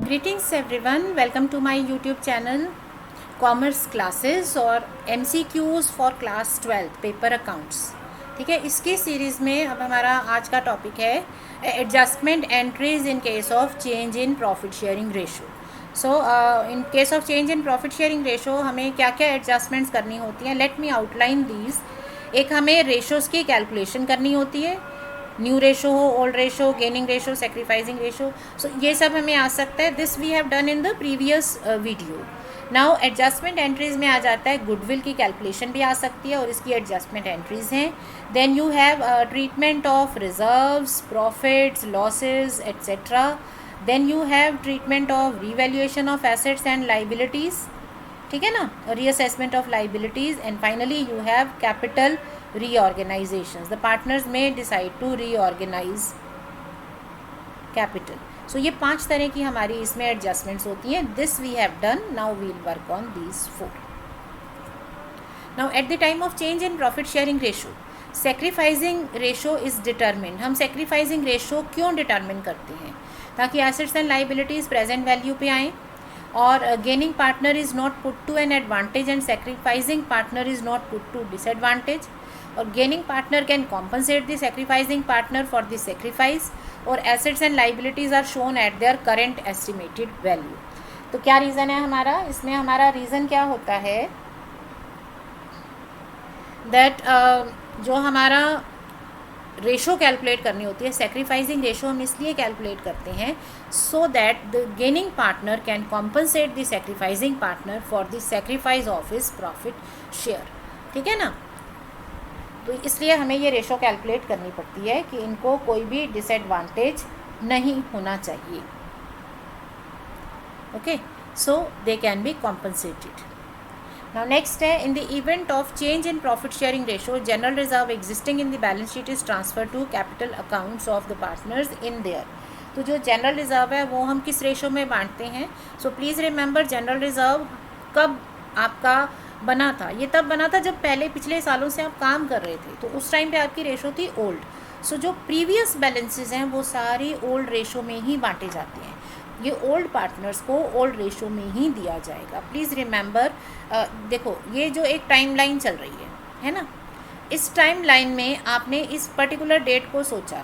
Greetings everyone, welcome to my YouTube channel commerce classes और MCQs for class 12 paper accounts. ठीक है, इसकी series में अब हमारा आज का टॉपिक है adjustment entries in case of change in profit sharing ratio. So in case of change in profit sharing ratio हमें क्या क्या एडजस्टमेंट्स करनी होती हैं। Let me outline these. एक हमें रेशोज़ की कैलकुलेशन करनी होती है, न्यू रेशो हो, old ratio, gaining ratio, sacrificing ratio. So ये सब हमें आ सकता है। This we have done in the previous video. Now adjustment entries में आ जाता है गुडविल की कैलकुलेशन भी आ सकती है और इसकी एडजस्टमेंट एंट्रीज हैं। Then you have treatment of reserves, profits, losses etcetera. Then you have treatment of revaluation of assets and liabilities, ठीक है ना, reassessment of liabilities. And finally you have capital reorganizations. The partners may decide to reorganize capital. So ये 5 तरह की हमारी इसमें adjustments होती हैं. This we have done. Now we'll work on these 4. Now at the time of change in profit sharing ratio, sacrificing ratio is determined. हम sacrificing ratio क्यों determine करते हैं? ताकि assets and liabilities present value पे आएँ और gaining partner is not put to an advantage and sacrificing partner is not put to disadvantage. और gaining partner can compensate the sacrificing partner for the sacrifice और assets and liabilities are shown at their current estimated value. तो क्या reason है हमारा इसमें? हमारा reason क्या होता है दैट जो हमारा रेशो कैलकुलेट करनी होती है, सेक्रीफाइसिंग रेशो हम इसलिए कैलकुलेट करते हैं so that the gaining partner can compensate the sacrificing partner for the sacrifice of his profit share. ठीक है ना, तो इसलिए हमें ये रेशो कैलकुलेट करनी पड़ती है कि इनको कोई भी डिसएडवांटेज नहीं होना चाहिए। Okay, so they can be compensated. Now next है, in the event of change in profit sharing ratio general reserve existing in the balance sheet is transfer to capital accounts of the partners in their. तो जो general reserve है वो हम किस ratio में बांटते हैं? So please remember, general reserve कब आपका बना था? ये तब बना था जब पहले पिछले सालों से आप काम कर रहे थे, तो उस टाइम पे आपकी रेशो थी ओल्ड। सो जो प्रीवियस बैलेंसेस हैं वो सारी ओल्ड रेशो में ही बांटे जाते हैं। ये ओल्ड पार्टनर्स को ओल्ड रेशो में ही दिया जाएगा। प्लीज़ रिमेंबर, देखो ये जो एक टाइमलाइन चल रही है ना, इस टाइमलाइन में आपने इस पर्टिकुलर डेट को सोचा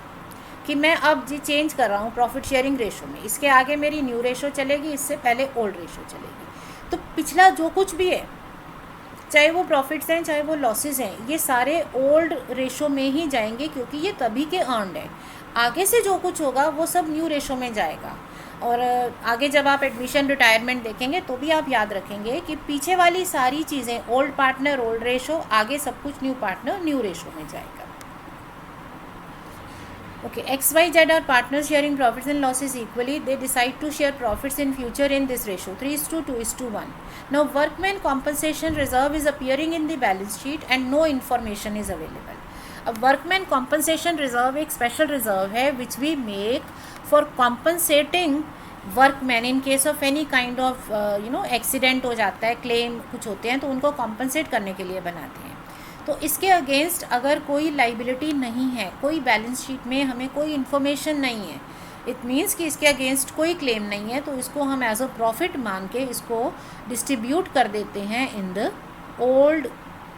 कि मैं अब जी चेंज कर रहा हूँ प्रॉफिट शेयरिंग रेशो में, इसके आगे मेरी न्यू रेशो चलेगी, इससे पहले ओल्ड रेशो चलेगी। तो पिछला जो कुछ भी है, चाहे वो प्रॉफिट्स हैं चाहे वो लॉसेस हैं, ये सारे ओल्ड रेशो में ही जाएंगे क्योंकि ये तभी के अर्नड है। आगे से जो कुछ होगा वो सब न्यू रेशो में जाएगा। और आगे जब आप एडमिशन रिटायरमेंट देखेंगे तो भी आप याद रखेंगे कि पीछे वाली सारी चीज़ें ओल्ड पार्टनर ओल्ड रेशो, आगे सब कुछ न्यू पार्टनर न्यू रेशो में जाएगा। Okay, XYZ are partners sharing profits and losses equally. They decide to share profits in future in this ratio 3:2:1. Now workman compensation reserve is appearing in the balance sheet and no information is available. अब workman compensation reserve एक special reserve है which we make for compensating workmen in case of any kind of accident हो जाता है, claim कुछ होते हैं तो उनको compensate करने के लिए बनाते हैं। तो इसके अगेंस्ट अगर कोई लाइबिलिटी नहीं है, कोई बैलेंस शीट में हमें कोई इन्फॉर्मेशन नहीं है, इट मीन्स कि इसके अगेंस्ट कोई क्लेम नहीं है, तो इसको हम एज अ प्रॉफिट मान के इसको डिस्ट्रीब्यूट कर देते हैं in the old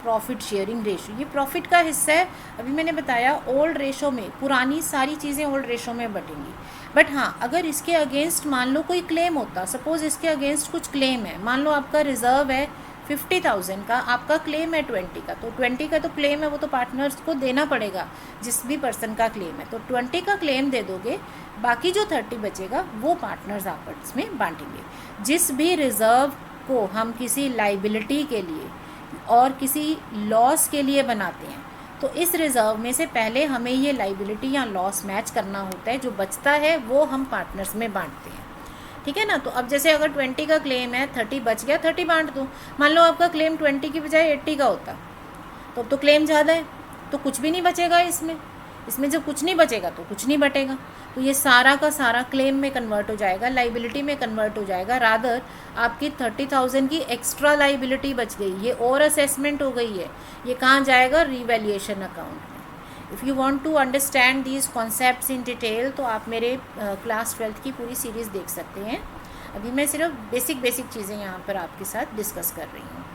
profit sharing ratio. ये प्रॉफिट का हिस्सा है। अभी मैंने बताया ओल्ड रेशो में पुरानी सारी चीज़ें ओल्ड रेशो में बटेंगी। बट हाँ, अगर इसके अगेंस्ट मान लो कोई क्लेम होता, सपोज़ इसके अगेंस्ट कुछ क्लेम है, मान लो आपका रिजर्व है 50,000 का, आपका क्लेम है 20 का, तो 20 का तो क्लेम है वो तो पार्टनर्स को देना पड़ेगा जिस भी पर्सन का क्लेम है, तो 20 का क्लेम दे दोगे, बाकी जो 30 बचेगा वो पार्टनर्स आपस में बांटेंगे। जिस भी रिज़र्व को हम किसी लाइबिलिटी के लिए और किसी लॉस के लिए बनाते हैं तो इस रिज़र्व में से पहले हमें ये लाइबिलिटी या लॉस मैच करना होता है, जो बचता है वो हम पार्टनर्स में बांटते हैं। ठीक है ना, तो अब जैसे अगर 20 का क्लेम है, 30 बच गया, 30 बांट दूँ। मान लो आपका क्लेम 20 की बजाय 80 का होता, तो अब तो क्लेम ज़्यादा है तो कुछ भी नहीं बचेगा इसमें जब कुछ नहीं बचेगा तो कुछ नहीं बटेगा, तो ये सारा का सारा क्लेम में कन्वर्ट हो जाएगा, लाइबिलिटी में कन्वर्ट हो जाएगा। रादर आपकी 30,000 की एक्स्ट्रा लाइबिलिटी बच गई, ये और असेसमेंट हो गई है, ये कहाँ जाएगा? रीवैल्यूएशन अकाउंट में। If you want to understand these concepts in detail तो आप मेरे क्लास 12th की पूरी सीरीज़ देख सकते हैं। अभी मैं सिर्फ बेसिक चीज़ें यहाँ पर आपके साथ डिस्कस कर रही हूँ,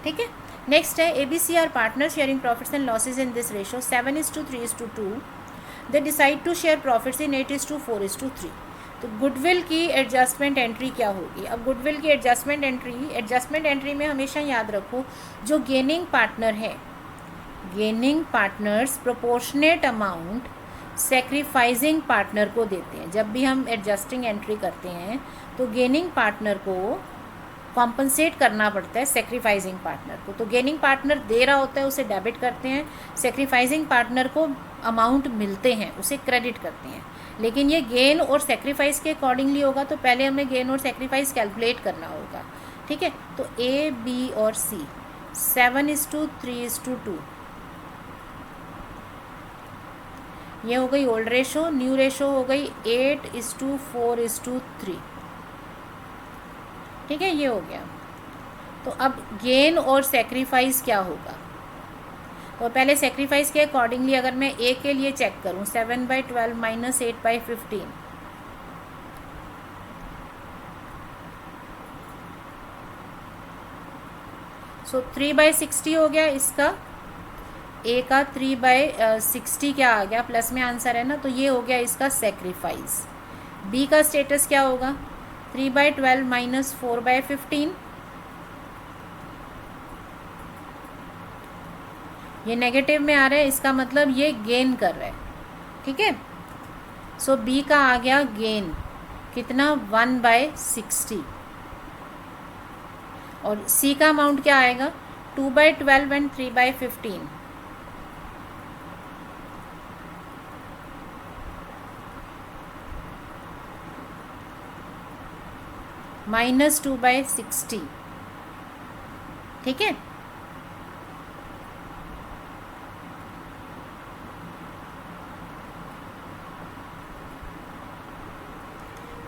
ठीक है। नेक्स्ट है ABC are partner sharing profits and losses in this ratio 7:3:2। They decide to share profits in 8:4:3। तो गुडविल की एडजस्टमेंट एंट्री क्या होगी? अब गुडविल की एडजस्टमेंट एंट्री में हमेशा याद रखो, जो गेनिंग पार्टनर है, gaining partners proportionate amount sacrificing partner को देते हैं। जब भी हम एडजस्टिंग एंट्री करते हैं तो गेनिंग पार्टनर को कॉम्पनसेट करना पड़ता है सेक्रीफाइजिंग पार्टनर को। तो गेनिंग पार्टनर दे रहा होता है, उसे डेबिट करते हैं, सेक्रीफाइजिंग पार्टनर को अमाउंट मिलते हैं, उसे क्रेडिट करते हैं। लेकिन ये गेन और सेक्रीफाइस के अकॉर्डिंगली होगा, तो पहले हमें गेन और सेक्रीफाइस कैलकुलेट करना होगा, ठीक है। तो A, B और C 7:3:2 ये हो गई ओल्ड रेशो। न्यू रेशो हो गई 8:4:3, ठीक है, ये हो गया। तो अब गेन और सेक्रीफाइस क्या होगा? तो पहले सेक्रीफाइस के अकॉर्डिंगली अगर मैं A के लिए चेक करूं, 7/12 माइनस 8/15, सो 3/60 हो गया इसका। A का 3/60 क्या आ गया? प्लस में आंसर है ना, तो ये हो गया इसका सेक्रीफाइस। B का स्टेटस क्या होगा? 3/12 माइनस 4/15, ये नेगेटिव में आ रहा है, इसका मतलब ये गेन कर रहा है, ठीक है। सो B का आ गया गेन कितना? 1/60। और C का अमाउंट क्या आएगा? 2/12 एंड 3/15, माइनस 2/60, ठीक है।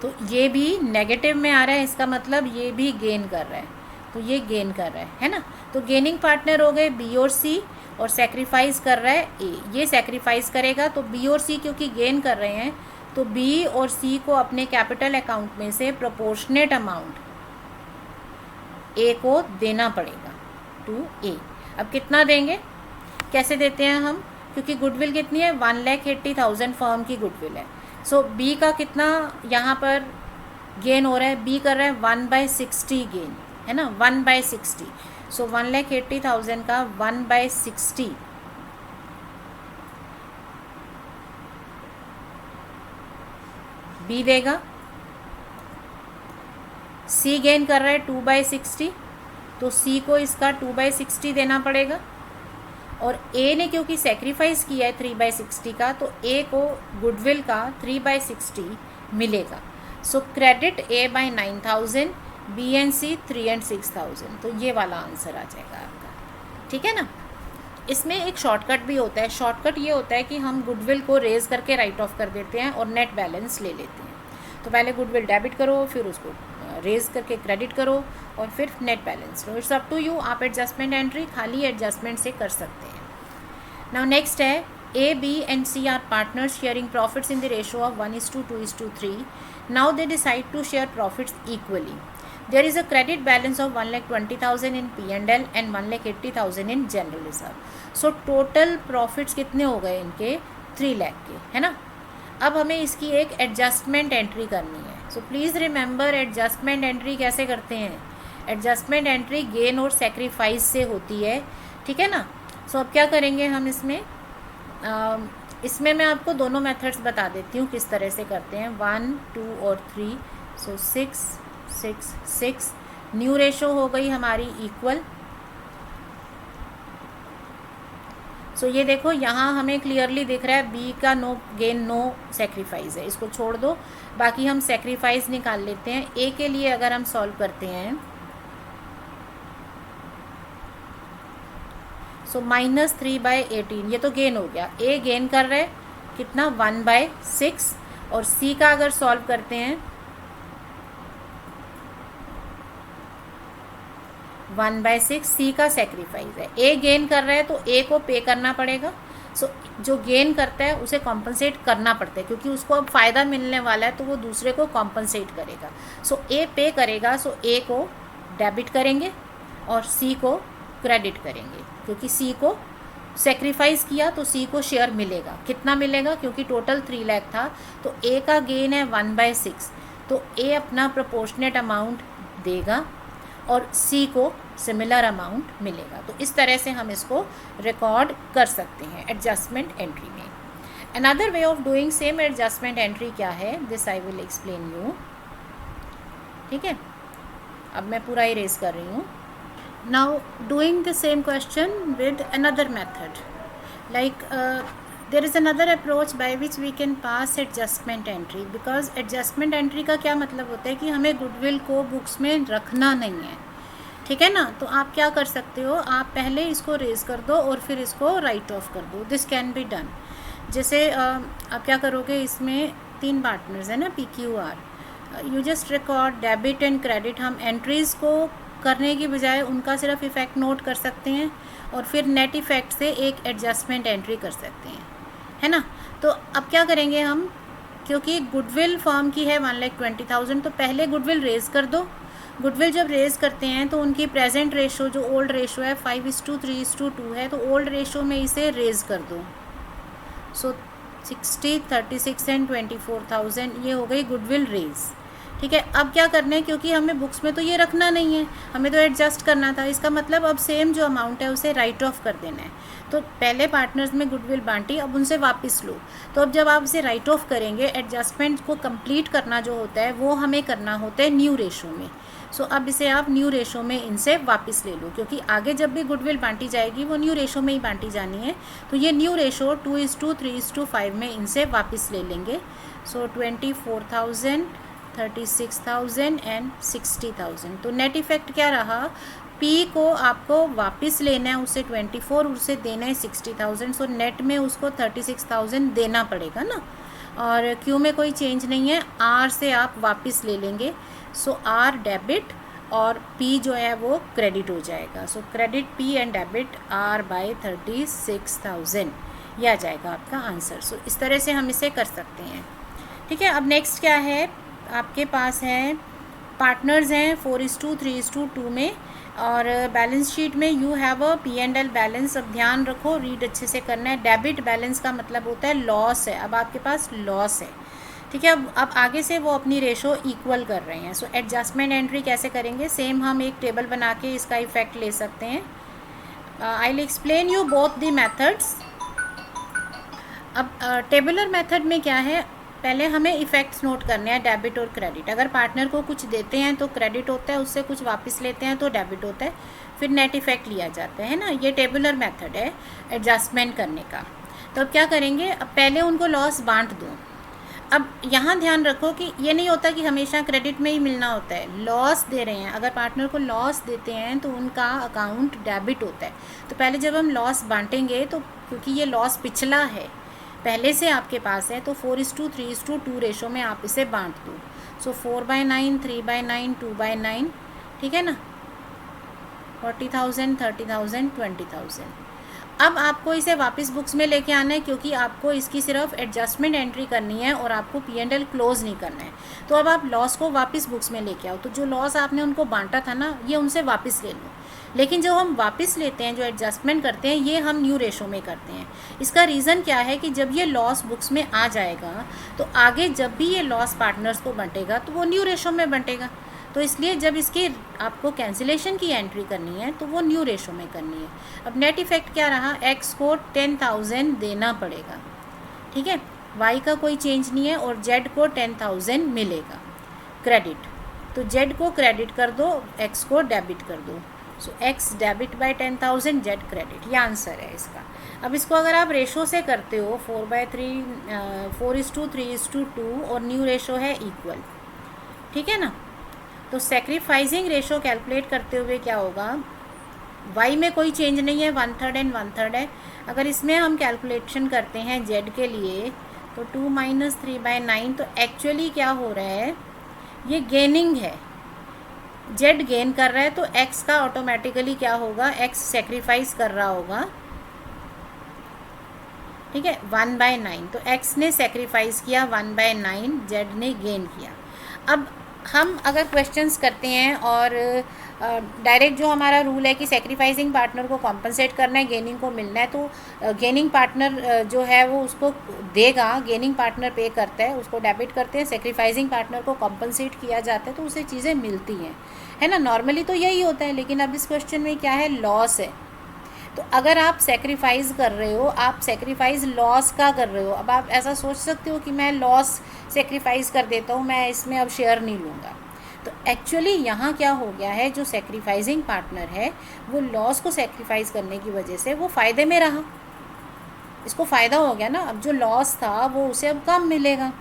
तो ये भी नेगेटिव में आ रहा है, इसका मतलब ये भी गेन कर रहा है, तो ये गेन कर रहा है ना। तो गेनिंग पार्टनर हो गए B और C, और सेक्रीफाइस कर रहा है A। ये सेक्रीफाइस करेगा, तो B और C क्योंकि गेन कर रहे हैं, तो B और C को अपने कैपिटल अकाउंट में से प्रोपोर्शनेट अमाउंट A को देना पड़ेगा टू A। अब कितना देंगे, कैसे देते हैं हम? क्योंकि गुडविल कितनी है? 1,80,000 फर्म की गुडविल है। सो B का कितना यहाँ पर गेन हो रहा है? B कर रहा है 1/60 गेन, है ना, 1/60। सो 1,80,000 का 1/60 B देगा। C गेन कर रहा है 2/60, तो C को इसका 2/60 देना पड़ेगा। और A ने क्योंकि सेक्रीफाइस किया है 3/60 का, तो A को गुडविल का 3/60 मिलेगा। सो credit A by 9,000, B and C 3 and 6,000। तो ये वाला आंसर आ जाएगा आपका, ठीक है ना। इसमें एक शॉर्टकट भी होता है। शॉर्टकट ये होता है कि हम गुडविल को रेज करके राइट ऑफ कर देते हैं और नेट बैलेंस ले लेते हैं। तो पहले गुडविल डेबिट करो, फिर उसको रेज करके क्रेडिट करो, और फिर नेट बैलेंस लो। इट्स अप टू यू, आप एडजस्टमेंट एंट्री खाली एडजस्टमेंट से कर सकते हैं। नाउ नेक्स्ट है A, B and C are partners sharing profits in the ratio of 1:2:3. Now they decide to share profits equally. There is a credit balance of 1,20,000 in P&L and 1,80,000 in general reserve. So total profits कितने हो गए इनके? 3 लाख के, है ना। अब हमें इसकी एक एडजस्टमेंट एंट्री करनी है। So please remember, adjustment entry कैसे करते हैं? एडजस्टमेंट एंट्री गेन और सेक्रीफाइस से होती है, ठीक है ना। सो अब क्या करेंगे हम इसमें मैं आपको दोनों मेथड्स बता देती हूँ किस तरह से करते हैं, 1, 2 और 3। सो 6, 6, 6। न्यू रेशो हो गई हमारी इक्वल। सो ये देखो यहाँ हमें क्लियरली दिख रहा है B का नो गेन नो सेक्रीफाइस है, इसको छोड़ दो, बाकी हम सेक्रीफाइस निकाल लेते हैं। A के लिए अगर हम सॉल्व करते हैं, सो -3/18, ये तो गेन हो गया। A गेन कर रहा है कितना? 1/6। और C का अगर सॉल्व करते हैं 1/6, C का सेक्रीफाइस है। A गेन कर रहा है तो A को पे करना पड़ेगा, सो जो गेन करता है उसे कॉम्पनसेट करना पड़ता है, क्योंकि उसको अब फ़ायदा मिलने वाला है तो वो दूसरे को कॉम्पनसेट करेगा। सो ए पे करेगा, सो ए को डेबिट करेंगे और सी को क्रेडिट करेंगे, क्योंकि सी को सेक्रीफाइस किया तो सी को शेयर मिलेगा। कितना मिलेगा, क्योंकि टोटल 3 लाख था तो ए का गेन है 1/6, तो ए अपना प्रोपोर्शनेट अमाउंट देगा और सी को सिमिलर अमाउंट मिलेगा। तो इस तरह से हम इसको रिकॉर्ड कर सकते हैं एडजस्टमेंट एंट्री में। Another way of doing same adjustment entry क्या है, this I will explain you. ठीक है, अब मैं पूरा इरेज कर रही हूँ। Now doing the same question with another method, like there is another approach by which we can pass adjustment entry, because adjustment entry का क्या मतलब होता है कि हमें गुडविल को बुक्स में रखना नहीं है। ठीक है ना, तो आप क्या कर सकते हो, आप पहले इसको रेज कर दो और फिर इसको राइट ऑफ कर दो। This can be done. जैसे आप क्या करोगे, इसमें 3 पार्टनर्स है ना, PQR, you just record debit and credit. हम एंट्रीज़ को करने की बजाय उनका सिर्फ इफ़ेक्ट नोट कर सकते हैं और फिर नेट इफ़ेक्ट से एक एडजस्टमेंट एंट्री कर सकते हैं, है ना। तो अब क्या करेंगे हम, क्योंकि गुडविल फॉर्म की है 1,20,000, तो पहले गुडविल रेज़ कर दो। गुडविल जब रेज़ करते हैं तो उनकी प्रेजेंट रेशो जो ओल्ड रेशो है 5:3:2 है, तो ओल्ड रेशो में इसे रेज़ कर दो। सो 60, 36 एंड 24,000 ये हो गई गुडविल रेज़। ठीक है, अब क्या करना है, क्योंकि हमें बुक्स में तो ये रखना नहीं है, हमें तो एडजस्ट करना था। इसका मतलब अब सेम जो अमाउंट है उसे राइट ऑफ कर देना है। तो पहले पार्टनर्स में गुडविल बांटी, अब उनसे वापस लो। तो अब जब आप इसे राइट ऑफ करेंगे, एडजस्टमेंट को कंप्लीट करना जो होता है वो हमें करना होता है न्यू रेशो में। सो अब इसे आप न्यू रेशो में इनसे वापस ले लो, क्योंकि आगे जब भी गुडविल बांटी जाएगी वो न्यू रेशो में ही बांटी जानी है। तो ये न्यू रेशो 2:3:5 में इनसे वापस ले लेंगे। सो 24,000, 36,000 एंड 60,000। तो नेट इफ़ेक्ट क्या रहा, पी को आपको वापस लेना है उसे 24, उसे देना है 60,000। सो नेट में उसको 36,000 देना पड़ेगा ना, और क्यू में कोई चेंज नहीं है, आर से आप वापस ले लेंगे। सो आर डेबिट और पी जो है वो क्रेडिट हो जाएगा। So credit P and debit are by 36,000, ये आ जाएगा आपका आंसर। सो इस तरह से हम इसे कर सकते हैं। ठीक है, अब नेक्स्ट क्या है, आपके पास है पार्टनर्स हैं 4:3:2 में, और बैलेंस शीट में you have a P&L balance. अब ध्यान रखो, रीड अच्छे से करना है। डेबिट बैलेंस का मतलब होता है लॉस है, अब आपके पास लॉस है। ठीक है, अब आगे से वो अपनी रेशो इक्वल कर रहे हैं। सो एडजस्टमेंट एंट्री कैसे करेंगे, सेम हम एक टेबल बना के इसका इफेक्ट ले सकते हैं। I will explain you both the methods. अब टेबुलर मेथड में क्या है, पहले हमें इफ़ेक्ट्स नोट करने हैं, डेबिट और क्रेडिट। अगर पार्टनर को कुछ देते हैं तो क्रेडिट होता है, उससे कुछ वापस लेते हैं तो डेबिट होता है, फिर नेट इफ़ेक्ट लिया जाता है ना। ये टेबुलर मेथड है एडजस्टमेंट करने का। तो अब क्या करेंगे, अब पहले उनको लॉस बांट दो। अब यहाँ ध्यान रखो कि ये नहीं होता कि हमेशा क्रेडिट में ही मिलना होता है। लॉस दे रहे हैं, अगर पार्टनर को लॉस देते हैं तो उनका अकाउंट डेबिट होता है। तो पहले जब हम लॉस बांटेंगे, तो क्योंकि ये लॉस पिछला है, पहले से आपके पास है, तो 4:3:2 रेशो में आप इसे बांट दो। सो 4/9, 3/9, 2/9, ठीक है ना, 40,000, 30,000, 20,000। अब आपको इसे वापस बुक्स में लेके आना है, क्योंकि आपको इसकी सिर्फ एडजस्टमेंट एंट्री करनी है और आपको P&L क्लोज नहीं करना है। तो अब आप लॉस को वापस बुक्स में लेके आओ। तो जो लॉस आपने उनको बांटा था ना, ये उनसे वापस ले लो। लेकिन जो हम वापस लेते हैं, जो एडजस्टमेंट करते हैं, ये हम न्यू रेशो में करते हैं। इसका रीज़न क्या है कि जब ये लॉस बुक्स में आ जाएगा तो आगे जब भी ये लॉस पार्टनर्स को बंटेगा तो वो न्यू रेशो में बंटेगा। तो इसलिए जब इसकी आपको कैंसिलेशन की एंट्री करनी है तो वो न्यू रेशो में करनी है। अब नेट इफ़ेक्ट क्या रहा, एक्स को 10,000 देना पड़ेगा। ठीक है, वाई का कोई चेंज नहीं है, और जेड को 10,000 मिलेगा क्रेडिट। तो जेड को क्रेडिट कर दो, एक्स को डेबिट कर दो। So X debit by 10,000, Z credit, ये आंसर है इसका। अब इसको अगर आप रेशो से करते हो 4/3 और न्यू रेशो है इक्वल, ठीक है ना। तो सेक्रीफाइसिंग रेशो कैलकुलेट करते हुए क्या होगा, वाई में कोई चेंज नहीं है, 1/3 एंड 1/3 है। अगर इसमें हम कैलकुलेशन करते हैं जेड के लिए, तो 2 - 3/9, तो एक्चुअली क्या हो रहा है, ये गेनिंग है, जेड गेन कर रहा है, तो एक्स का ऑटोमेटिकली क्या होगा, एक्स सेक्रीफाइस कर रहा होगा, ठीक है, 1/9। तो एक्स ने सेक्रीफाइस किया 1/9, जेड ने गेन किया। अब हम अगर क्वेश्चंस करते हैं और डायरेक्ट जो हमारा रूल है कि सेक्रीफाइसिंग पार्टनर को कॉम्पनसेट करना है, गेनिंग को मिलना है, तो गेनिंग पार्टनर जो है वो उसको देगा, गेनिंग पार्टनर पे करता है, उसको डेबिट करते हैं, सेक्रीफाइसिंग पार्टनर को कॉम्पनसेट किया जाता है, तो उसे चीज़ें मिलती हैं, है ना। नॉर्मली तो यही होता है, लेकिन अब इस क्वेश्चन में क्या है, लॉस है। तो अगर आप सेक्रीफाइस कर रहे हो, आप सेक्रीफाइस लॉस का कर रहे हो। अब आप ऐसा सोच सकते हो कि मैं लॉस सेक्रीफाइस कर देता हूँ, मैं इसमें अब शेयर नहीं लूँगा। तो एक्चुअली यहाँ क्या हो गया है, जो सेक्रीफाइसिंग पार्टनर है वो लॉस को सेक्रीफाइस करने की वजह से वो फ़ायदे में रहा, इसको फ़ायदा हो गया ना। अब जो लॉस था वो उसे अब कम मिलेगा,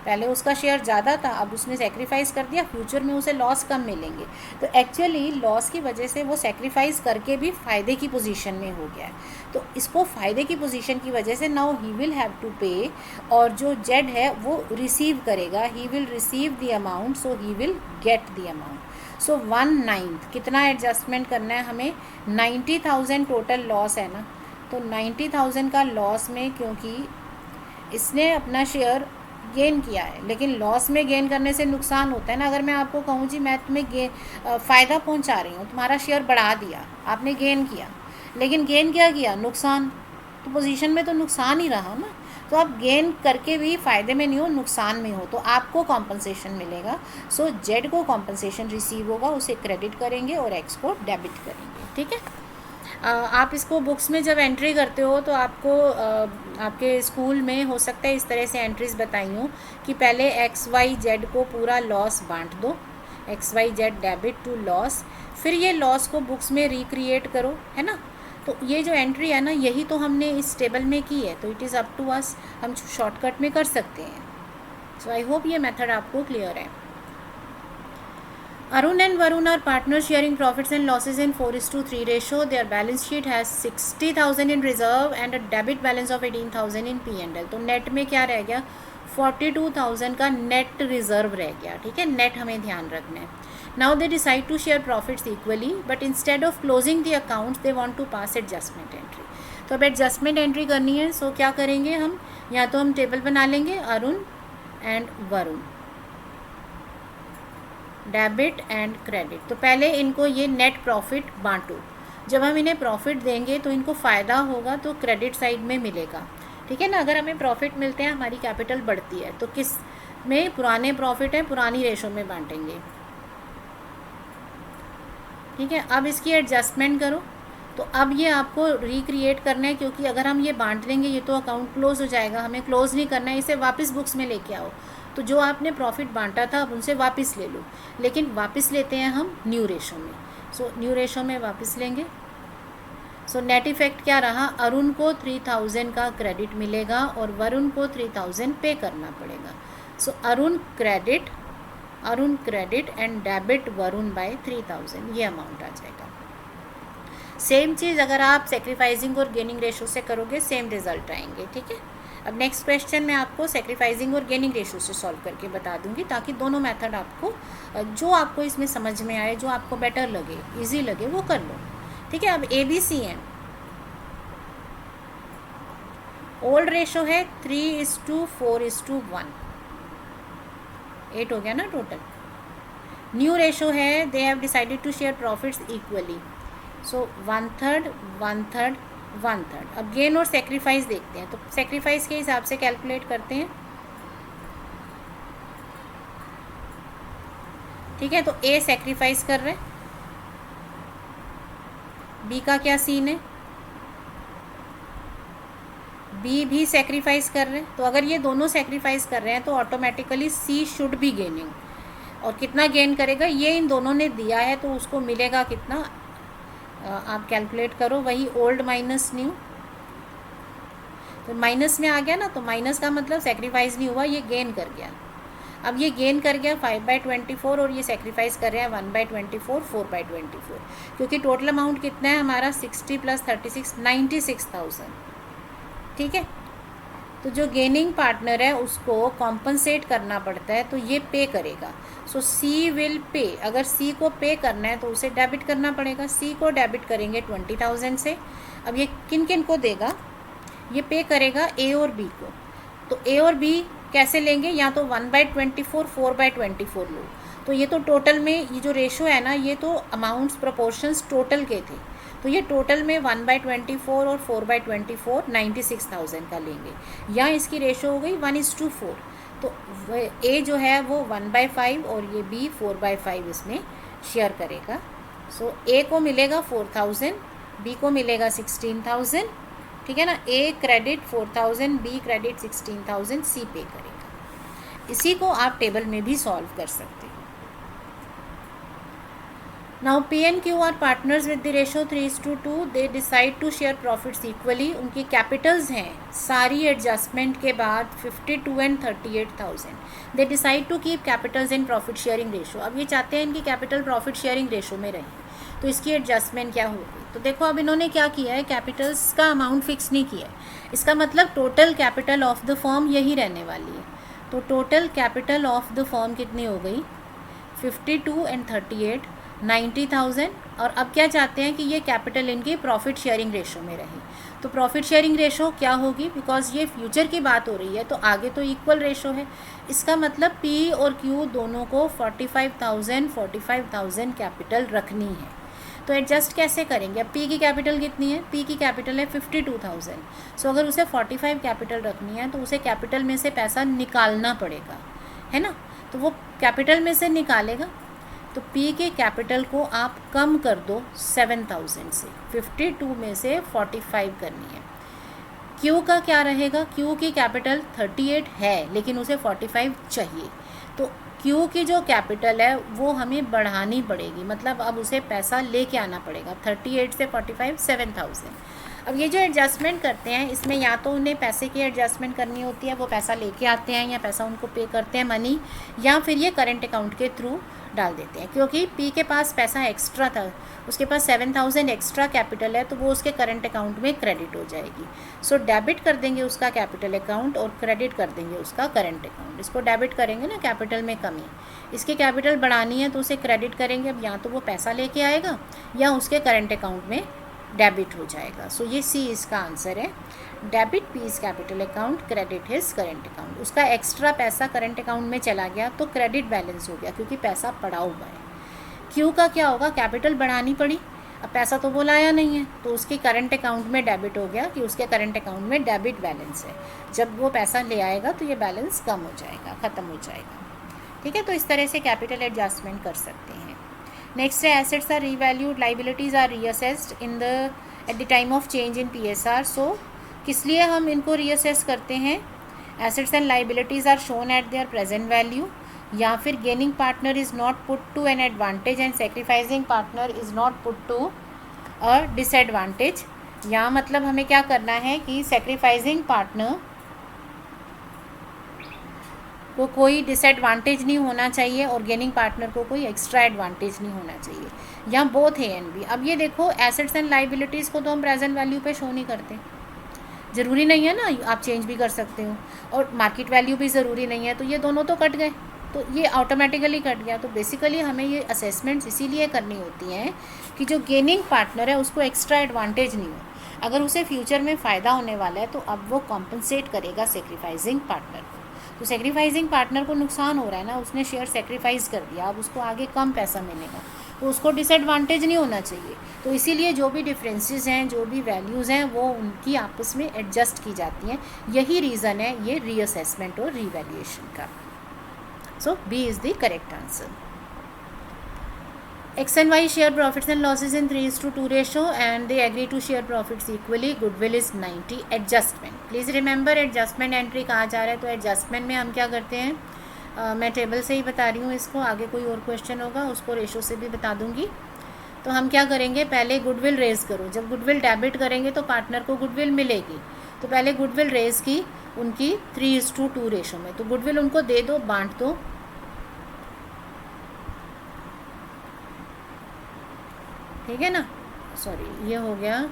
पहले उसका शेयर ज़्यादा था, अब उसने सेक्रीफाइस कर दिया, फ्यूचर में उसे लॉस कम मिलेंगे। तो एक्चुअली लॉस की वजह से वो सेक्रीफाइस करके भी फ़ायदे की पोजीशन में हो गया है। तो इसको फ़ायदे की पोजीशन की वजह से now he will have to pay, और जो जेड है वो रिसीव करेगा, he will receive the amount, so he will get the amount. So 1/9 कितना एडजस्टमेंट करना है हमें, 90,000 टोटल लॉस है ना, तो 90,000 का लॉस में, क्योंकि इसने अपना शेयर गेन किया है, लेकिन लॉस में गेन करने से नुकसान होता है ना। अगर मैं आपको कहूँ जी मैं तुम्हें फ़ायदा पहुँचा रही हूँ, तुम्हारा शेयर बढ़ा दिया, आपने गेन किया, लेकिन गेन क्या किया, नुकसान, तो पोजीशन में तो नुकसान ही रहा ना। तो आप गेन करके भी फ़ायदे में नहीं हो, नुकसान में हो, तो आपको कॉम्पनसेशन मिलेगा। सो जेड को कॉम्पनसेशन रिसीव होगा, उसे क्रेडिट करेंगे और एक्स को डेबिट करेंगे, ठीक है। आप इसको बुक्स में जब एंट्री करते हो तो आपको आपके स्कूल में हो सकता है इस तरह से एंट्रीज बताई हूँ कि पहले एक्स वाई जेड को पूरा लॉस बांट दो, X Y Z debit to loss, फिर ये लॉस को बुक्स में रिक्रिएट करो, है ना। तो ये जो एंट्री है ना, यही तो हमने इस टेबल में की है, तो it is up to us, हम शॉर्टकट में कर सकते हैं। सो आई होप ये मेथड आपको क्लियर है। Arun and Varun are partners sharing profits and losses in 4:3 ratio. Their balance sheet has 60,000 in reserve and a debit balance of 18,000 in P&L. तो net में क्या रह गया, 42,000 का नेट रिजर्व रह गया, ठीक है, नेट हमें ध्यान रखना है। Now they decide to share profits equally, but instead of closing the accounts, they want to pass adjustment entry. तो अब एडजस्टमेंट एंट्री करनी है, सो क्या करेंगे हम, या तो हम टेबल बना लेंगे Arun and Varun, debit and credit. तो पहले इनको ये नेट प्रॉफिट बांटो, जब हम इन्हें प्रॉफिट देंगे तो इनको फ़ायदा होगा, तो क्रेडिट साइड में मिलेगा, ठीक है ना। अगर हमें प्रॉफिट मिलते हैं, हमारी कैपिटल बढ़ती है, तो किस में, पुराने प्रॉफिट है, पुरानी रेशो में बांटेंगे, ठीक है। अब इसकी एडजस्टमेंट करो, तो अब ये आपको रिक्रिएट करना है, क्योंकि अगर हम ये बांट देंगे ये तो अकाउंट क्लोज हो जाएगा, हमें क्लोज नहीं करना है, इसे वापस बुक्स में लेके आओ। तो जो आपने प्रॉफिट बांटा था अब उनसे वापस ले लो, लेकिन वापस लेते हैं हम न्यू रेशो में, सो न्यू रेशो में वापस लेंगे। सो नेट इफेक्ट क्या रहा, अरुण को 3,000 का क्रेडिट मिलेगा और वरुण को 3,000 पे करना पड़ेगा। So Arun credit and debit Varun by 3,000, ये अमाउंट आ जाएगा। सेम चीज़ अगर आप सेक्रीफाइसिंग और गेनिंग रेशो से करोगे, सेम रिजल्ट आएंगे, ठीक है। अब नेक्स्ट क्वेश्चन मैं आपको सेक्रीफाइसिंग और गेनिंग रेशो से सॉल्व करके बता दूंगी, ताकि दोनों मेथड आपको, जो आपको इसमें समझ में आए, जो आपको बेटर लगे, इजी लगे, वो कर लो, ठीक है। अब ABC है, ओल्ड रेशो है 3:4:1, 8 हो गया ना टोटल। न्यू रेशो है, they have decided to share profits equally, so 1/3 1/3 1/3। अब गेन और सेक्रीफाइस देखते हैं, तो सेक्रीफाइस के हिसाब से कैलकुलेट करते हैं, ठीक है। तो A सेक्रीफाइस कर रहे हैं, B का क्या सीन है, B भी सेक्रीफाइस कर रहे हैं। तो अगर ये दोनों सेक्रीफाइस कर रहे हैं तो automatically C should be gaining, और कितना गेन करेगा, ये इन दोनों ने दिया है, तो उसको मिलेगा कितना, आप कैलकुलेट करो, वही ओल्ड माइनस न्यू, तो माइनस में आ गया ना, तो माइनस का मतलब सेक्रीफाइस नहीं हुआ, ये गेन कर गया। अब ये गेन कर गया 5/24 और ये सेक्रीफाइस कर रहा है 1/24 4/24, क्योंकि टोटल अमाउंट कितना है हमारा 60 + 36 96,000, ठीक है। तो जो गेनिंग पार्टनर है उसको कॉम्पनसेट करना पड़ता है, तो ये पे करेगा। सो C विल पे, अगर C को पे करना है तो उसे डेबिट करना पड़ेगा, C को डेबिट करेंगे 20,000 से। अब ये किन किन को देगा, ये पे करेगा ए और बी को। तो ए और बी कैसे लेंगे, या तो 1/24 4/24 लो। तो ये तो टोटल में ये जो रेशो है ना, ये तो अमाउंट्स प्रोपोर्शंस टोटल के थे, तो ये टोटल में 1/24 और 4/24 96,000 का लेंगे, या इसकी रेशो हो गई 1:4। तो ए जो है वो 1/5 और ये बी 4/5 इसमें शेयर करेगा। सो ए को मिलेगा 4,000, बी को मिलेगा 16,000, ठीक है ना। ए क्रेडिट 4,000, बी क्रेडिट 16,000, सी पे करेगा। इसी को आप टेबल में भी सॉल्व कर सकते हो। Now P and Q are partners with the ratio 3:2। They decide to share profits equally. उनकी कैपिटल्स हैं सारी एडजस्टमेंट के बाद 52 and 38,000। They decide to keep capitals in profit sharing ratio. अब ये चाहते हैं इनकी कैपिटल प्रॉफिट शेयरिंग रेशो में रहे, तो इसकी एडजस्टमेंट क्या होगी। तो देखो अब इन्होंने क्या किया है, कैपिटल्स का अमाउंट फिक्स नहीं किया है। इसका मतलब total capital of the firm यही रहने वाली है। तो total capital of the firm कितनी हो गई, 52 एंड 38, 90,000। और अब क्या चाहते हैं कि ये कैपिटल इनकी प्रॉफिट शेयरिंग रेशो में रहे। तो प्रॉफिट शेयरिंग रेशो क्या होगी, बिकॉज ये फ्यूचर की बात हो रही है तो आगे तो इक्वल रेशो है। इसका मतलब पी और क्यू दोनों को 45,000 कैपिटल रखनी है। तो एडजस्ट कैसे करेंगे, अब पी की कैपिटल कितनी है, पी की कैपिटल है 52,000। सो अगर उसे 45 कैपिटल रखनी है तो उसे कैपिटल में से पैसा निकालना पड़ेगा, है ना। तो वो कैपिटल में से निकालेगा, तो P के कैपिटल को आप कम कर दो 7,000 से, 52 में से 45 करनी है। Q का क्या रहेगा, Q की कैपिटल 38 है लेकिन उसे 45 चाहिए, तो Q की जो कैपिटल है वो हमें बढ़ानी पड़ेगी, मतलब अब उसे पैसा लेके आना पड़ेगा। 38 से 45 7,000। अब ये जो एडजस्टमेंट करते हैं इसमें या तो उन्हें पैसे की एडजस्टमेंट करनी होती है, वो पैसा लेके आते हैं या पैसा उनको पे करते हैं मनी, या फिर ये करंट अकाउंट के थ्रू डाल देते हैं। क्योंकि पी के पास पैसा एक्स्ट्रा था, उसके पास 7,000 एक्स्ट्रा कैपिटल है, तो वो उसके करंट अकाउंट में क्रेडिट हो जाएगी। सो डेबिट कर देंगे उसका कैपिटल अकाउंट और क्रेडिट कर देंगे उसका करंट अकाउंट। इसको डेबिट करेंगे ना, कैपिटल में कमी, इसकी कैपिटल बढ़ानी है तो उसे क्रेडिट करेंगे। अब या तो वो पैसा लेके आएगा या उसके करंट अकाउंट में डेबिट हो जाएगा। सो ये सी इसका आंसर है। Debit piece capital account, credit his current account. उसका एक्स्ट्रा पैसा करंट अकाउंट में चला गया तो क्रेडिट बैलेंस हो गया क्योंकि पैसा पड़ा हुआ है। क्यू का क्या होगा, कैपिटल बढ़ानी पड़ी, अब पैसा तो वो लाया नहीं है तो उसके करंट अकाउंट में डेबिट हो गया कि उसके करंट अकाउंट में डेबिट बैलेंस है। जब वो पैसा ले आएगा तो ये बैलेंस कम हो जाएगा, ख़त्म हो जाएगा। ठीक है, तो इस तरह से कैपिटल एडजस्टमेंट कर सकते हैं। नेक्स्ट है assets are revalued, liabilities are reassessed in the at the time of change in PSR। So किस लिए हम इनको रीअसेस करते हैं, assets and liabilities are shown at their present value, या फिर gaining partner is not put to an advantage and sacrificing partner is not put to a disadvantage. या मतलब हमें क्या करना है कि सेक्रीफाइसिंग पार्टनर को कोई डिसएडवांटेज नहीं होना चाहिए और गेनिंग पार्टनर को कोई एक्स्ट्रा एडवांटेज नहीं होना चाहिए, या बोथ ए एंड बी। अब ये देखो एसेट्स एंड लाइबिलिटीज़ को तो हम प्रेजेंट वैल्यू पे शो नहीं करते, ज़रूरी नहीं है ना, आप चेंज भी कर सकते हो, और मार्केट वैल्यू भी ज़रूरी नहीं है, तो ये दोनों तो कट गए, तो ये ऑटोमेटिकली कट गया। तो बेसिकली हमें ये असेसमेंट्स इसीलिए करनी होती हैं कि जो गेनिंग पार्टनर है उसको एक्स्ट्रा एडवांटेज नहीं हो, अगर उसे फ्यूचर में फ़ायदा होने वाला है तो अब वो कॉम्पनसेट करेगा सेक्रीफाइसिंग पार्टनर को। तो सेक्रीफाइसिंग पार्टनर को नुकसान हो रहा है ना, उसने शेयर सेक्रीफाइस कर दिया, अब उसको आगे कम पैसा मिलेगा, तो उसको डिसएडवांटेज नहीं होना चाहिए। तो इसीलिए जो भी डिफरेंसेस हैं, जो भी वैल्यूज़ हैं, वो उनकी आपस में एडजस्ट की जाती हैं। यही रीज़न है ये रीअसेसमेंट और रीवैल्यूएशन का। So B is the correct answer. X and Y share profits and losses in 3:2 ratio and they agree to share profits equally. Goodwill is 90. Adjustment. Please remember adjustment entry कहाँ जा रहा है, तो adjustment में हम क्या करते हैं, मैं टेबल से ही बता रही हूँ इसको, आगे कोई और क्वेश्चन होगा उसको रेशो से भी बता दूँगी। तो हम क्या करेंगे, पहले गुडविल रेज़ करो, जब गुडविल डेबिट करेंगे तो पार्टनर को गुडविल मिलेगी, तो पहले गुडविल रेज़ की उनकी 3:2 रेशो में, तो गुडविल उनको दे दो, बांट दो। ठीक है ना, सॉरी ये हो गया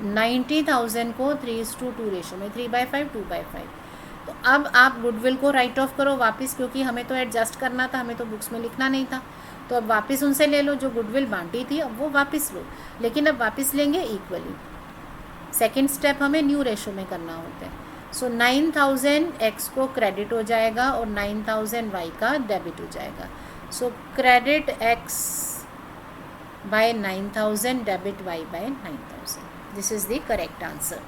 90,000 को 3:2 रेशो में, 3/5 2/5। तो अब आप गुडविल को राइट ऑफ करो वापस, क्योंकि हमें तो एडजस्ट करना था, हमें तो बुक्स में लिखना नहीं था। तो अब वापस उनसे ले लो, जो गुडविल बांटी थी अब वो वापस लो, लेकिन अब वापस लेंगे इक्वली। सेकेंड स्टेप हमें न्यू रेशो में करना होता है। सो 9000 x को क्रेडिट हो जाएगा और 9000 y का डेबिट हो जाएगा। So credit x by 9000, debit y by 9000। This is the correct answer.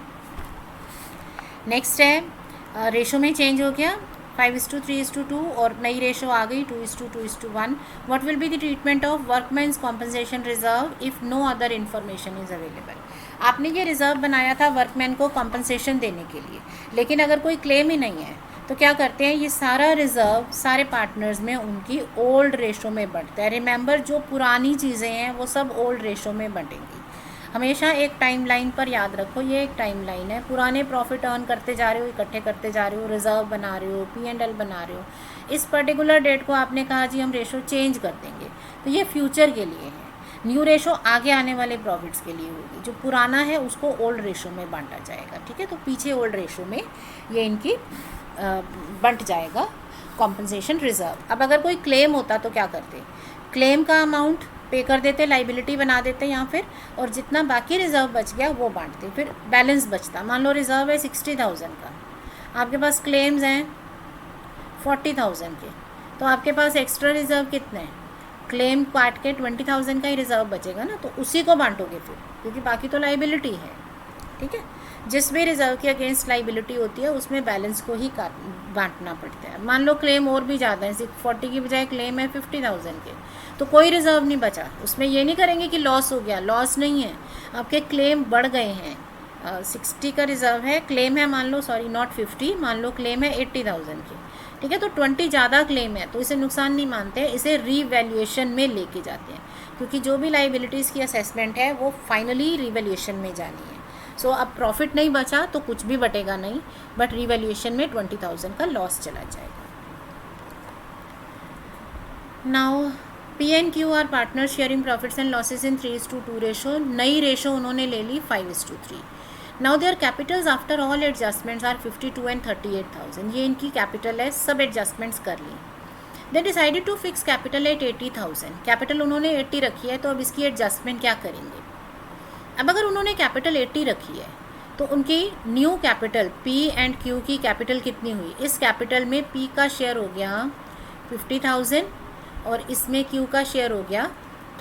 Next है रेशो में चेंज हो गया 5:3:2 और नई रेशो आ गई 2:2:1। What will be the treatment of workman's compensation reserve if no other information is available. आपने ये रिजर्व बनाया था वर्कमैन को कॉम्पनसेशन देने के लिए, लेकिन अगर कोई क्लेम ही नहीं है तो क्या करते हैं, ये सारा रिजर्व सारे पार्टनर्स में उनकी ओल्ड रेशो में बढ़ता है। रिमेंबर, जो पुरानी चीज़ें हैं वो सब ओल्ड रेशो में बटेंगी। हमेशा एक टाइमलाइन पर याद रखो, ये एक टाइमलाइन है, पुराने प्रॉफिट अर्न करते जा रहे हो, इकट्ठे करते जा रहे हो, रिजर्व बना रहे हो, P&L बना रहे हो। इस पर्टिकुलर डेट को आपने कहा जी हम रेशो चेंज कर देंगे, तो ये फ्यूचर के लिए है। न्यू रेशो आगे आने वाले प्रॉफिट्स के लिए होगी, जो पुराना है उसको ओल्ड रेशो में बांटा जाएगा, ठीक है। तो पीछे ओल्ड रेशो में ये इनकी बंट जाएगा कॉम्पनसेशन रिजर्व। अब अगर कोई क्लेम होता तो क्या करते, क्लेम का अमाउंट पे कर देते, लाइबिलिटी बना देते यहाँ फिर, और जितना बाकी रिजर्व बच गया वो बांटते, फिर बैलेंस बचता। मान लो रिजर्व है 60,000 का, आपके पास क्लेम्स हैं 40,000 के, तो आपके पास एक्स्ट्रा रिजर्व कितने हैं, क्लेम काट के 20,000 का ही रिजर्व बचेगा ना, तो उसी को बांटोगे फिर, क्योंकि बाकी तो लाइबिलिटी है, ठीक है। जिस भी रिजर्व के अगेंस्ट लाइबिलिटी होती है उसमें बैलेंस को ही बांटना पड़ता है। मान लो क्लेम और भी ज़्यादा है, 40 की बजाय क्लेम है 50,000 के, तो कोई रिजर्व नहीं बचा, उसमें ये नहीं करेंगे कि लॉस हो गया, लॉस नहीं है, आपके क्लेम बढ़ गए हैं। 60 का रिजर्व है, क्लेम है मान लो, सॉरी नॉट 50, मान लो क्लेम है 80,000 की, ठीक है, तो 20 ज़्यादा क्लेम है, तो इसे नुकसान नहीं मानते हैं, इसे रीवैल्यूएशन में लेके जाते हैं, क्योंकि जो भी लाइबिलिटीज़ की असेसमेंट है वो फाइनली रीवैल्यूएशन में जानी है। सो अब प्रॉफिट नहीं बचा तो कुछ भी बटेगा नहीं, बट रीवैल्यूएशन में 20,000 का लॉस चला जाएगा। Now P&Q are partner sharing profits and losses in 3:2 ratio. नई रेशो उन्होंने ले ली 5:3। Now their capitals after all adjustments are 52 and 38,000। ये इनकी कैपिटल है, सब एडजस्टमेंट्स कर ली। They decided to fix capital at 80,000। Capital उन्होंने 80 रखी है, तो अब इसकी एडजस्टमेंट क्या करेंगे। अब अगर उन्होंने कैपिटल 80 रखी है तो उनकी न्यू कैपिटल P&Q की कैपिटल कितनी हुई, इस कैपिटल में P का शेयर हो गया 50,000 और इसमें Q का शेयर हो गया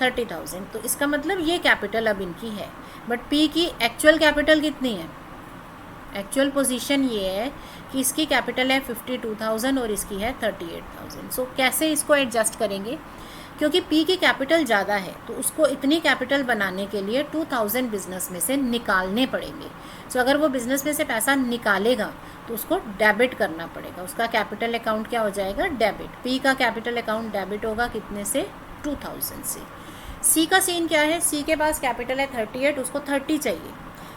30,000। तो इसका मतलब ये कैपिटल अब इनकी है, बट P की एक्चुअल कैपिटल कितनी है, एक्चुअल पोजीशन ये है कि इसकी कैपिटल है 52,000 और इसकी है 38,000। सो कैसे इसको एडजस्ट करेंगे, क्योंकि P की कैपिटल ज़्यादा है तो उसको इतनी कैपिटल बनाने के लिए 2,000 बिजनेस में से निकालने पड़ेंगे। सो अगर वो बिजनेस में से पैसा निकालेगा तो उसको डेबिट करना पड़ेगा, उसका कैपिटल अकाउंट क्या हो जाएगा, डेबिट। P का कैपिटल अकाउंट डेबिट होगा कितने से, 2,000 से। C का सीन क्या है, C के पास कैपिटल है 38, उसको 30 चाहिए,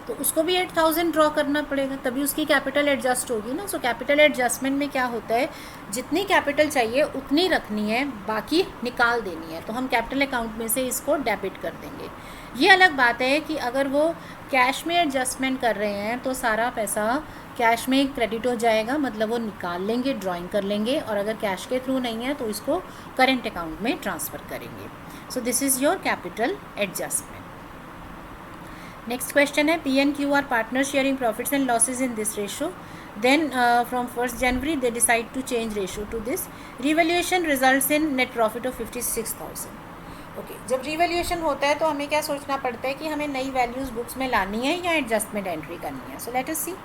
तो उसको भी 8,000 ड्रॉ करना पड़ेगा, तभी उसकी कैपिटल एडजस्ट होगी ना। सो कैपिटल एडजस्टमेंट में क्या होता है, जितनी कैपिटल चाहिए उतनी रखनी है, बाकी निकाल देनी है, तो हम कैपिटल अकाउंट में से इसको डेबिट कर देंगे। ये अलग बात है कि अगर वो कैश में एडजस्टमेंट कर रहे हैं तो सारा पैसा कैश में क्रेडिट हो जाएगा, मतलब वो निकाल लेंगे, ड्राइंग कर लेंगे, और अगर कैश के थ्रू नहीं है तो इसको करेंट अकाउंट में ट्रांसफ़र करेंगे। So this is your capital adjustment. Next question है, P&Q are partner sharing profits and losses in this ratio. Then from 1st January they decide to change ratio to this. Revaluation results in net profit of 56,000। Okay, जब revaluation होता है तो हमें क्या सोचना पड़ता है कि हमें नई वैल्यूज़ बुक्स में लानी है या एडजस्टमेंट एंट्री करनी है। So let us see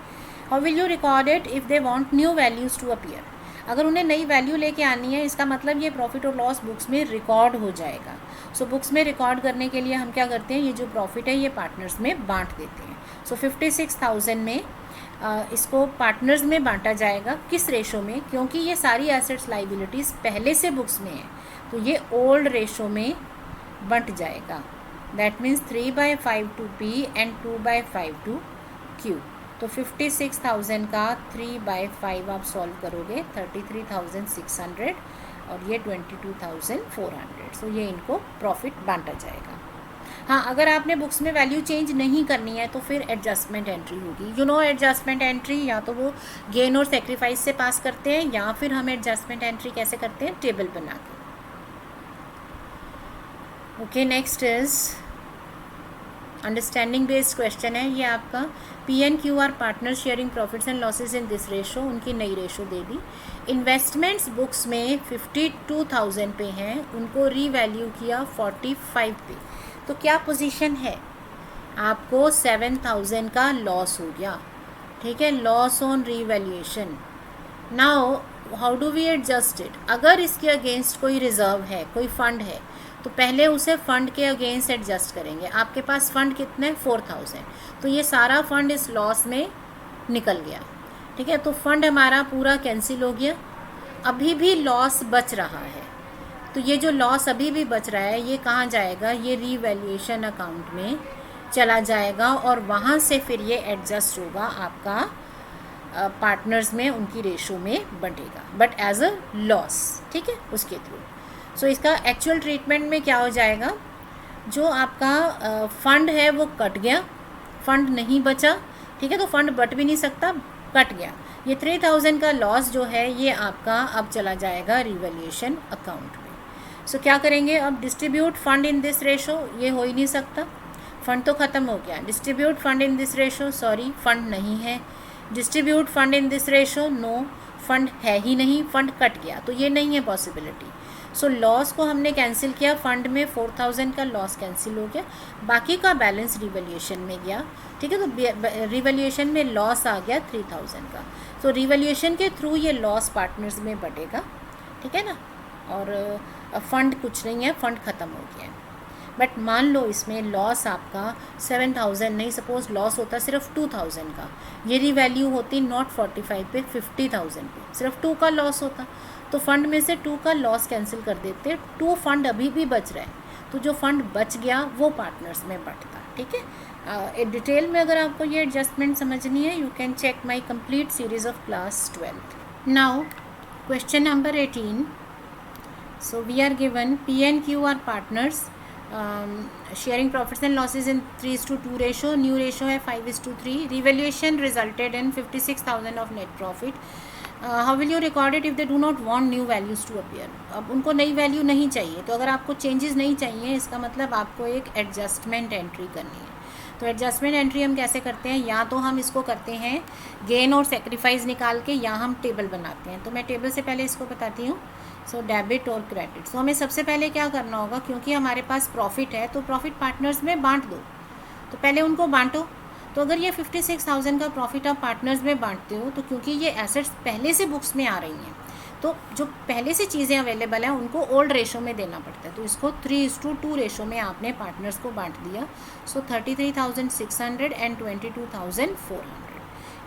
how will you record it if they want new values to appear. अगर उन्हें नई वैल्यू लेके आनी है, इसका मतलब ये प्रॉफिट और लॉस बुक्स में रिकॉर्ड हो जाएगा। सो बुक्स में रिकॉर्ड करने के लिए हम क्या करते हैं, ये जो प्रॉफिट है ये पार्टनर्स में बांट देते हैं। सो 56,000 में इसको पार्टनर्स में बांटा जाएगा, किस रेशो में, क्योंकि ये सारी एसेट्स लाइबिलिटीज़ पहले से बुक्स में है तो ये ओल्ड रेशो में बंट जाएगा। That means 3/5 to P and 2/5 to Q। तो 56,000 का 3/5 आप सॉल्व करोगे 33,600 और ये 22,400। सो ये इनको प्रॉफिट बांटा जाएगा। हाँ, अगर आपने बुक्स में वैल्यू चेंज नहीं करनी है तो फिर एडजस्टमेंट एंट्री होगी। यू नो एडजस्टमेंट एंट्री या तो वो गेन और सेक्रीफाइस से पास करते हैं, या फिर हम एडजस्टमेंट एंट्री कैसे करते हैं, टेबल बना के। Okay, next is understanding based question है ये आपका। P and Q are partner sharing profits and losses in this ratio, उनकी नई रेशो दे दी। इन्वेस्टमेंट्स बुक्स में 52,000 पे हैं, उनको रीवैल्यू किया 45 पे, तो क्या पोजीशन है? आपको 7,000 का लॉस हो गया, ठीक है, loss on revaluation. Now how do we adjust it? अगर इसके अगेंस्ट कोई रिजर्व है, कोई फंड है, तो पहले उसे फंड के अगेंस्ट एडजस्ट करेंगे। आपके पास फंड कितने? 4,000, तो ये सारा फंड इस लॉस में निकल गया, ठीक है, तो फंड हमारा पूरा कैंसिल हो गया। अभी भी लॉस बच रहा है, तो ये जो लॉस अभी भी बच रहा है ये कहाँ जाएगा? ये रीवैल्यूएशन अकाउंट में चला जाएगा और वहाँ से फिर ये एडजस्ट होगा आपका पार्टनर्स में, उनकी रेशो में बढ़ेगा, बट एज अ लॉस, ठीक है, उसके थ्रू। सो इसका एक्चुअल ट्रीटमेंट में क्या हो जाएगा? जो आपका फंड है वो कट गया, फंड नहीं बचा, ठीक है, तो फंड बट भी नहीं सकता, कट गया। ये 3,000 का लॉस जो है ये आपका अब चला जाएगा रिवैल्यूएशन अकाउंट में। सो क्या करेंगे अब? Distribute fund in this ratio, ये हो ही नहीं सकता, फंड तो ख़त्म हो गया। Distribute fund in this ratio, sorry fund नहीं है। Distribute fund in this ratio, no fund है ही नहीं, फंड कट गया, तो ये नहीं है पॉसिबिलिटी। सो लॉस को हमने कैंसिल किया, फंड में 4,000 का लॉस कैंसिल हो गया, बाकी का बैलेंस रिवैल्यूएशन में गया, ठीक है, तो रिवैल्यूएशन में लॉस आ गया 3,000 का। तो रिवैल्यूएशन के थ्रू ये लॉस पार्टनर्स में बढ़ेगा, ठीक है ना, और फंड कुछ नहीं है, फंड ख़त्म हो गया है। बट मान लो इसमें लॉस आपका 7,000 नहीं, सपोज लॉस होता सिर्फ 2,000 का, ये रिवैल्यू होती नॉट 45 पे, 50,000 पे, सिर्फ 2 का लॉस होता, तो फंड में से 2 का लॉस कैंसिल कर देते, 2 फंड अभी भी बच रहा है, तो जो फंड बच गया वो पार्टनर्स में बढ़ता, ठीक है। डिटेल में अगर आपको ये एडजस्टमेंट समझनी है, you can check my complete series of class 12। Now question number 18। So we are given P and Q are partners sharing profits and losses in 3:2 ratio, new ratio है 5:3, revaluation resulted in 56,000 of net profit. How will you record it if they do not want new values to appear? अब उनको नई value नहीं चाहिए, तो अगर आपको changes नहीं चाहिए इसका मतलब आपको एक एडजस्टमेंट एंट्री करनी है। तो एडजस्टमेंट एंट्री हम कैसे करते हैं? या तो हम इसको करते हैं गेन और सेक्रीफाइस निकाल के, या हम टेबल बनाते हैं। तो मैं टेबल से पहले इसको बताती हूँ। सो डेबिट और क्रेडिट। सो हमें सबसे पहले क्या करना होगा, क्योंकि हमारे पास प्रॉफिट है तो प्रॉफिट पार्टनर्स में बांट दो, तो पहले उनको बांटो। तो अगर ये 56,000 का प्रॉफिट आप पार्टनर्स में बांटते हो, तो क्योंकि ये एसेट्स पहले से बुक्स में आ रही हैं, तो जो पहले से चीज़ें अवेलेबल हैं उनको ओल्ड रेशो में देना पड़ता है, तो इसको 3:2 रेशो में आपने पार्टनर्स को बांट दिया। सो 33,600 एंड 22,400,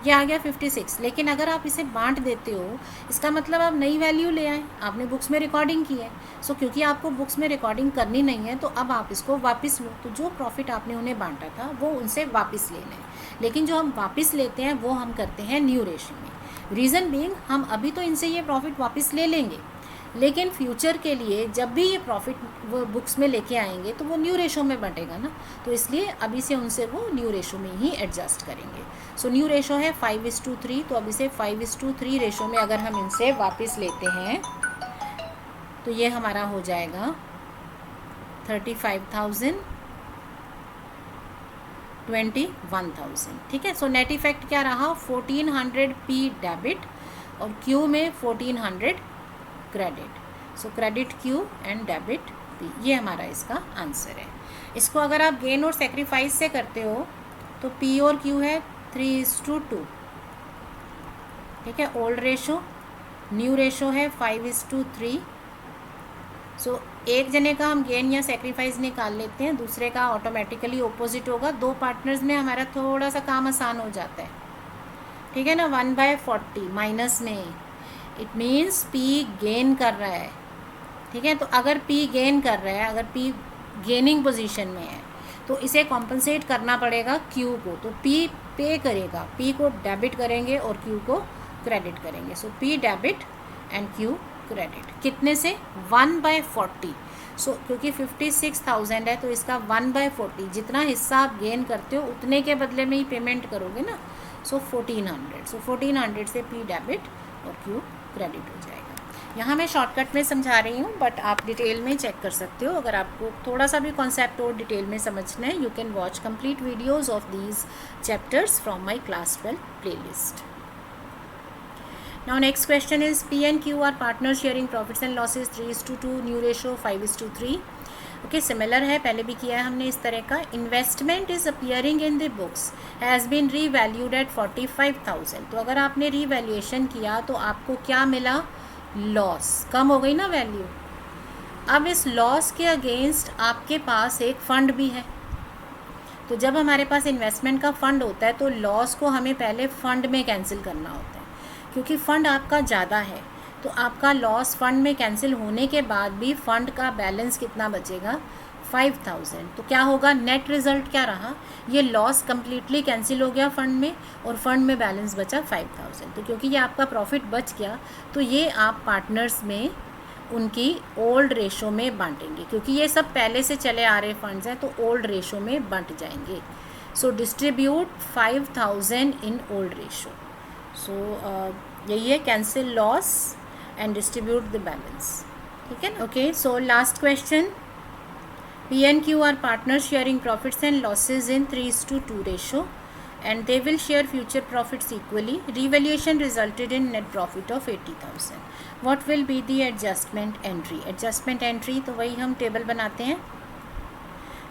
ये आ गया 56। लेकिन अगर आप इसे बांट देते हो, इसका मतलब आप नई वैल्यू ले आए, आपने बुक्स में रिकॉर्डिंग की है। सो क्योंकि आपको बुक्स में रिकॉर्डिंग करनी नहीं है, तो अब आप इसको वापस लो, तो जो प्रॉफिट आपने उन्हें बांटा था वो उनसे वापस लेना है। लेकिन जो हम वापस लेते हैं वो हम करते हैं न्यू रेशो में। रीज़न बीइंग, हम अभी तो इनसे ये प्रॉफिट वापस ले लेंगे, लेकिन फ्यूचर के लिए जब भी ये प्रॉफिट वो बुक्स में लेके आएंगे तो वो न्यू रेशो में बटेगा ना, तो इसलिए अभी से उनसे वो न्यू रेशो में ही एडजस्ट करेंगे। सो न्यू रेशो है 5:3, तो अभी से 5:3 रेशो में अगर हम इनसे वापस लेते हैं तो ये हमारा हो जाएगा 35,000, 21,000, ठीक है। सो नेट इफेक्ट क्या रहा? 1,400 पी डेबिट और क्यू में 1,400 credit. So credit Q and debit P, ये हमारा इसका आंसर है। इसको अगर आप गेन और सेक्रीफाइस से करते हो तो पी और क्यू है 3:2, ठीक है, ओल्ड रेशो। न्यू रेशो है 5:3। सो एक जने का हम गेन या सेक्रीफाइस निकाल लेते हैं, दूसरे का ऑटोमेटिकली ऑपोजिट होगा। दो पार्टनर्स में हमारा थोड़ा सा काम आसान हो जाता है, ठीक है ना। 1/40 माइनस में, इट मीन्स पी गेन कर रहा है, ठीक है। तो अगर पी गेन कर रहा है, अगर पी गेनिंग पोजीशन में है, तो इसे कॉम्पनसेट करना पड़ेगा क्यू को। तो पी पे करेगा, पी को डेबिट करेंगे और क्यू को क्रेडिट करेंगे। So P debit and Q credit. कितने से? 1/40। सो क्योंकि 56,000 है तो इसका 1/40, जितना हिस्सा आप गेन करते हो उतने के बदले में ही पेमेंट करोगे ना। सो 1,400। सो 1,400 से पी डेबिट और क्यू क्रेडिट हो जाएगा। यहाँ मैं शॉर्टकट में समझा रही हूँ, बट आप डिटेल में चेक कर सकते हो। अगर आपको थोड़ा सा भी कॉन्सेप्ट और डिटेल में समझना है, you can watch complete videos of these chapters from my class 12 playlist. Now next question is P and Q are partners sharing profits and losses 3:2, new ratio 5:3. Okay, similar है, पहले भी किया है हमने इस तरह का. Investment is appearing in the books has been revalued at 45,000. तो अगर आपने रीवैल्यूएशन किया तो आपको क्या मिला? लॉस. कम हो गई ना वैल्यू. अब इस लॉस के अगेंस्ट आपके पास एक फ़ंड भी है. तो जब हमारे पास इन्वेस्टमेंट का फ़ंड होता है तो लॉस को हमें पहले फ़ंड में कैंसिल करना होता है, क्योंकि फ़ंड आपका ज़्यादा है. तो आपका लॉस फ़ंड में कैंसिल होने के बाद भी फ़ंड का बैलेंस कितना बचेगा? 5,000. तो क्या होगा? नेट रिज़ल्ट क्या रहा? ये लॉस कम्प्लीटली कैंसिल हो गया फ़ंड में, और फ़ंड में बैलेंस बचा 5,000. तो क्योंकि ये आपका प्रॉफिट बच गया, तो ये आप पार्टनर्स में उनकी ओल्ड रेशो में बांटेंगे, क्योंकि ये सब पहले से चले आ रहे फंड्स हैं, तो ओल्ड रेशो में बंट जाएंगे. सो डिस्ट्रीब्यूट 5,000 इन ओल्ड रेशो. सो यही है, cancel loss and distribute the balance. ठीक है ना? Okay, so last question. P and Q are partners sharing profits and losses in 3:2 ratio, and they will share future profits equally. Revaluation resulted in net profit of 80,000. What will be the adjustment entry? Adjustment entry तो वही हम table बनाते हैं.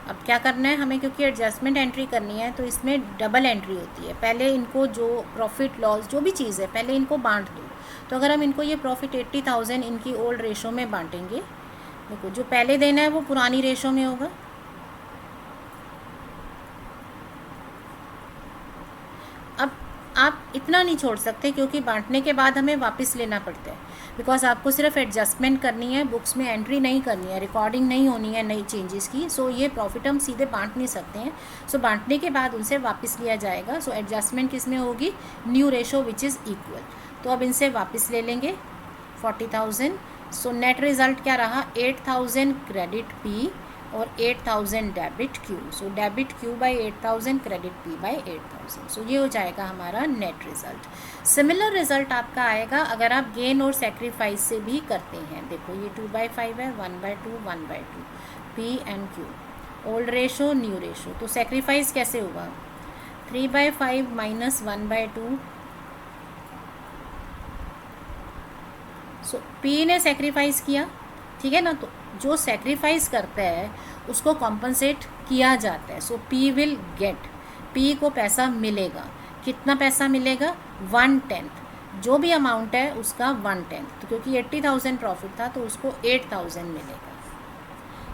अब क्या करना है हमें, क्योंकि एडजस्टमेंट एंट्री करनी है तो इसमें डबल एंट्री होती है. पहले इनको जो प्रॉफिट लॉस जो भी चीज़ है पहले इनको बांट दो. तो अगर हम इनको ये प्रॉफिट 80,000 इनकी ओल्ड रेशो में बांटेंगे, देखो जो पहले देना है वो पुरानी रेशो में होगा. अब आप इतना नहीं छोड़ सकते, क्योंकि बांटने के बाद हमें वापस लेना पड़ता है, बिकॉज आपको सिर्फ एडजस्टमेंट करनी है, बुक्स में एंट्री नहीं करनी है, रिकॉर्डिंग नहीं होनी है नई चेंजेस की. सो ये प्रॉफिट हम सीधे बांट नहीं सकते हैं. सो बांटने के बाद उनसे वापस लिया जाएगा. सो एडजस्टमेंट किस में होगी? New ratio which is equal. तो अब इनसे वापस ले लेंगे 40,000. सो नेट रिज़ल्ट क्या रहा? 8,000 क्रेडिट P और 8,000 debit Q. So debit Q by 8,000, credit P by 8,000. सो ये हो जाएगा हमारा नेट रिज़ल्ट. सिमिलर रिज़ल्ट आपका आएगा अगर आप गेन और सेक्रीफाइस से भी करते हैं. देखो ये 2/5 है, 1/2, 1/2, P and Q. Old ratio, new ratio. तो सेक्रीफाइस कैसे होगा? 3/5 माइनस 1/2. सो P ने सेक्रीफाइस किया, ठीक है ना. तो जो सेक्रीफाइस करता है उसको कॉम्पनसेट किया जाता है. सो P विल गेट, P को पैसा मिलेगा. कितना पैसा मिलेगा? 1/10. जो भी अमाउंट है उसका 1/10. तो क्योंकि 80,000 प्रॉफिट था तो उसको 8,000 मिलेगा.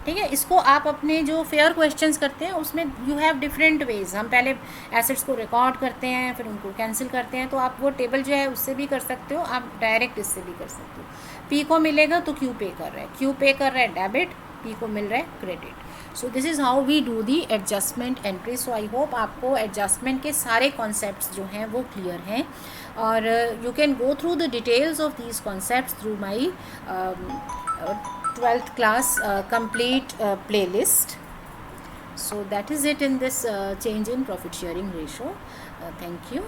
ठीक है. इसको आप अपने जो फेयर क्वेश्चंस करते हैं उसमें यू हैव डिफरेंट वेज. हम पहले एसेट्स को रिकॉर्ड करते हैं, फिर उनको कैंसिल करते हैं. तो आप वो टेबल जो है उससे भी कर सकते हो, आप डायरेक्ट इससे भी कर सकते हो. P को मिलेगा तो Q पे कर रहा है, Q पे कर रहा है डेबिट, P को मिल रहा है credit. So this is how we do the adjustment entry. So I hope आपको एडजस्टमेंट के सारे कॉन्सेप्ट्स जो हैं वो क्लियर हैं, और you can go through the details of these concepts through my 12th class complete playlist. So that is it in this change in profit sharing ratio. Thank you.